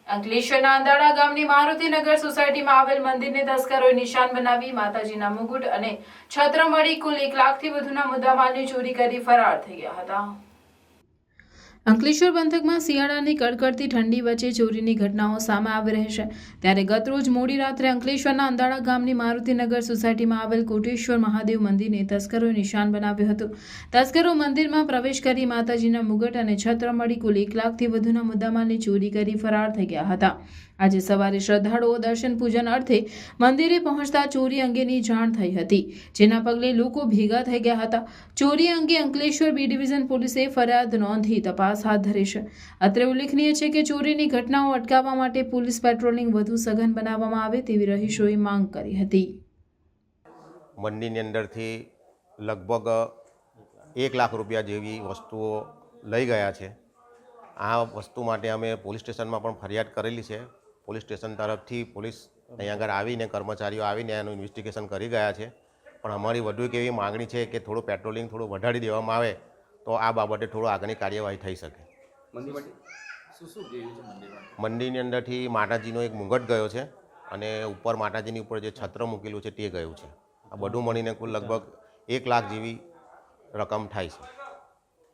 અંકલેશ્વરના અંદાડા ગામની મારુતિનગર સોસાયટીમાં આવેલ મંદિરને તસ્કરોએ નિશાન બનાવી માતાજીના મુગુટ અને છત્ર મળી કુલ 1 લાખથી વધુના મુદ્દામાલની ચોરી કરી ફરાર થઈ ગયા હતા। અંકલેશ્વર પંથકમાં શિયાળાની કડકડતી ઠંડી વચ્ચે ચોરીની ઘટનાઓ સામે આવી રહી છે। ત્યારે ગતરોજ મોડી રાત્રે અંકલેશ્વરના અંદાડા ગામની મારુતિનગર સોસાયટીમાં આવેલ કોટેશ્વર મહાદેવ મંદિરને તસ્કરોએ નિશાન બનાવ્યું હતું। તસ્કરો મંદિરમાં પ્રવેશ કરી માતાજીના મુગટ અને છત્ર મળી કુલ 1 લાખથી વધુના મુદ્દામાલની ચોરી કરી ફરાર થઈ ગયા હતા। આજે સવારે શ્રદ્ધાળુઓ દર્શન પૂજન અર્થે મંદિરે પહોંચતા ચોરી અંગેની જાણ થઈ હતી, જેના પગલે લોકો ભેગા થઈ ગયા હતા। ચોરી અંગે અંકલેશ્વર બી ડિવિઝન પોલીસે ફરિયાદ નોંધી તપાસ હાથ ધરી છે। અત્રે ઉલ્લેખનીય છે કે ચોરીની ઘટનાઓ અટકાવવા માટે પોલીસ પેટ્રોલિંગ વધુ સઘન બનાવવામાં આવે તેવી રહીશોએ માંગ કરી હતી। મંદિરની અંદરથી લગભગ 1 લાખ રૂપિયા જેવી વસ્તુઓ લઈ ગયા છે। આ વસ્તુ માટે અમે પોલીસ સ્ટેશનમાં પણ ફરિયાદ કરેલી છે। પોલીસ સ્ટેશન તરફથી પોલીસ અહીંયા આગળ આવીને કર્મચારીઓ આવીને એનું ઇન્વેસ્ટિગેશન કરી ગયા છે, પણ અમારી વધુ એક એવી માગણી છે કે થોડું પેટ્રોલિંગ થોડું વધારી દેવામાં આવે તો આ બાબતે થોડું આગળની કાર્યવાહી થઈ શકે। મંદિરની અંદરથી માતાજીનો એક મુગટ ગયો છે અને ઉપર માતાજીની ઉપર જે છત્ર મૂકેલું છે તે ગયું છે। આ બધું મળીને કુલ લગભગ 1 લાખ જેવી રકમ થાય છે।